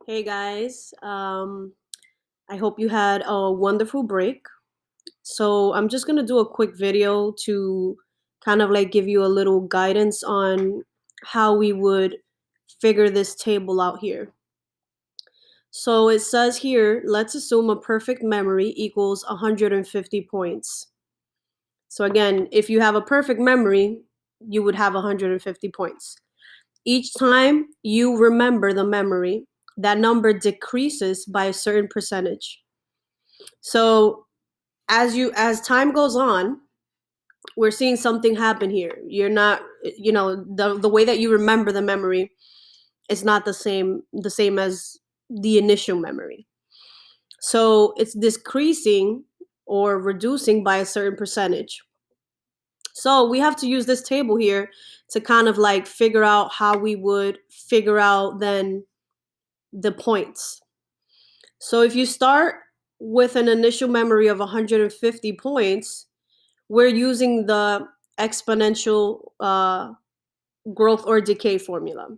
Hey guys, I hope you had a wonderful break. So I'm just gonna do a quick video to kind of like give you a little guidance on how we would figure this table out here. So it says here, let's assume a perfect memory equals 150 points. So again, if you have a perfect memory, you would have 150 points. Each time you remember the memory, that number decreases by a certain percentage. So as time goes on, we're seeing something happen here. You're not, the way that you remember the memory is not the same as the initial memory. So it's decreasing or reducing by a certain percentage. So we have to use this table here to kind of like figure out how we would figure out then the points. So if you start with an initial memory of 150 points, we're using the exponential growth or decay formula.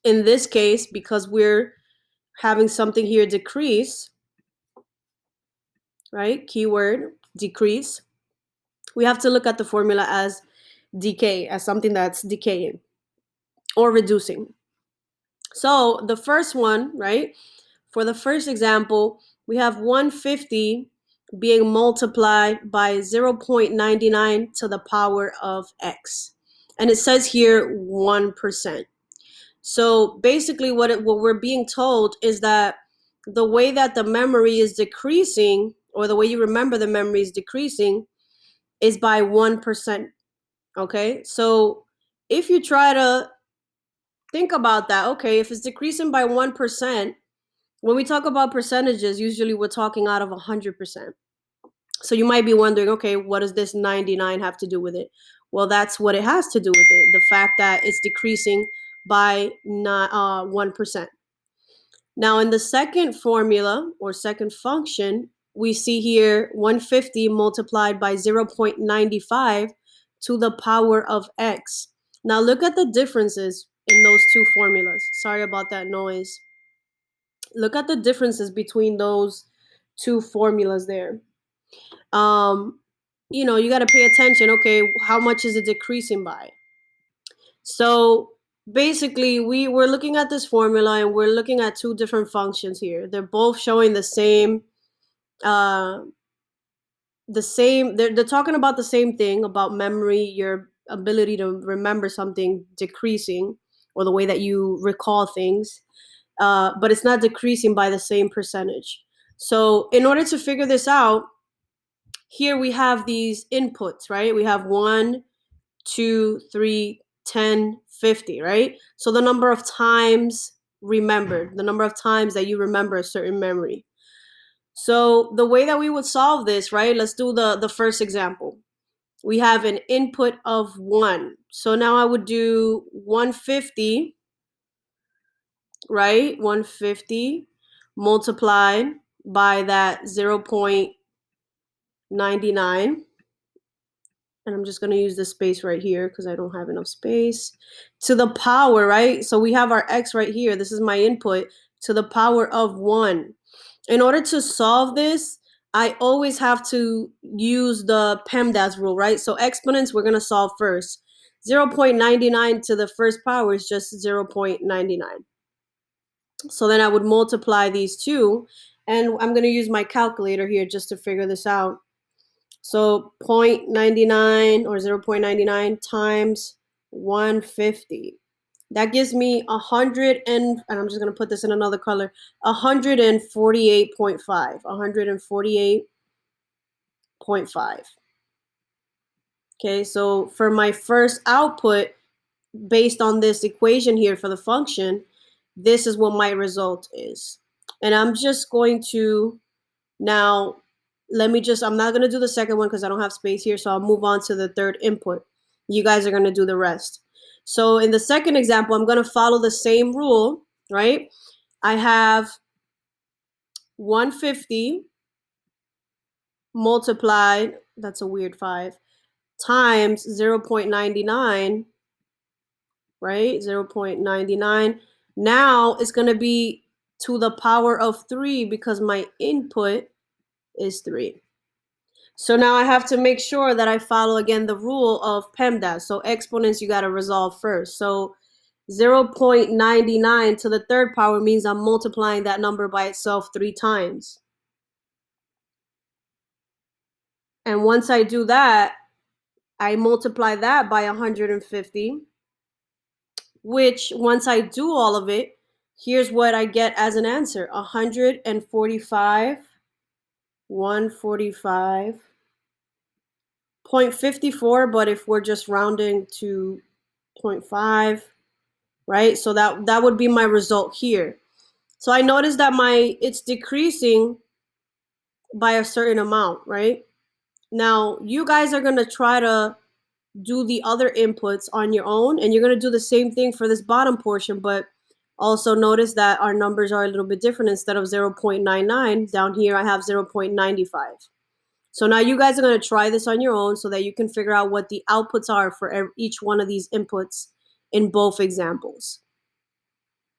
In this case, because we're having something here decrease, right? Keyword decrease. We have to look at the formula as decay, as something that's decaying or reducing. So the first one, right? For the first example, we have 150 being multiplied by 0.99 to the power of x. And it says here 1%. So basically what we're being told is that the way that the memory is decreasing, or the way you remember the memory is decreasing, is by 1%. Okay? So if you try to think about that, okay, if it's decreasing by 1%, when we talk about percentages, usually we're talking out of 100%. So you might be wondering, okay, what does this 99 have to do with it? Well, that's what it has to do with it. The fact that it's decreasing by 1%. Now, in the second formula or second function, we see here 150 multiplied by 0.95 to the power of x. Now, look at the differences in those two formulas. Sorry about that noise. Look at the differences between those two formulas there. You got to pay attention. Okay, how much is it decreasing by? So basically, we're looking at this formula and we're looking at two different functions here. They're both showing the same. Uh, they're talking about the same thing about memory, your ability to remember something decreasing, or the way that you recall things, but it's not decreasing by the same percentage. So in order to figure this out, here we have these inputs, right? We have 1, 2, 3, 10, 50, right? So the number of times remembered, the number of times that you remember a certain memory. So the way that we would solve this, right? Let's do the first example. We have an input of 1. So now I would do 150, right? 150 multiplied by that 0.99. And I'm just going to use the space right here because I don't have enough space, to the power, right? So we have our x right here. This is my input, to the power of 1. In order to solve this, I always have to use the PEMDAS rule, right? So exponents, we're going to solve first. 0.99 to the first power is just 0.99. So then I would multiply these two, and I'm going to use my calculator here just to figure this out. So 0.99 or 0.99 times 150. That gives me 100 and I'm just going to put this in another color, 148.5. 148.5. Okay, so for my first output, based on this equation here for the function, this is what my result is. And I'm just going to now, I'm not going to do the second one because I don't have space here. So I'll move on to the third input. You guys are going to do the rest. So in the second example, I'm going to follow the same rule, right? I have 150 multiplied, that's a weird 5, times 0.99, right? 0.99 Now it's going to be to the power of 3 because my input is 3. So now I have to make sure that I follow again the rule of PEMDAS. So exponents you got to resolve first. So 0.99 to the third power means I'm multiplying that number by itself 3 times. And once I do that, I multiply that by 150, which once I do all of it, here's what I get as an answer. 145, 145.54, but if we're just rounding to 0.5, right? So that would be my result here. So I noticed that it's decreasing by a certain amount, right? Now, you guys are going to try to do the other inputs on your own, and you're going to do the same thing for this bottom portion, but also notice that our numbers are a little bit different. Instead of 0.99, down here I have 0.95. So now you guys are going to try this on your own so that you can figure out what the outputs are for each one of these inputs in both examples.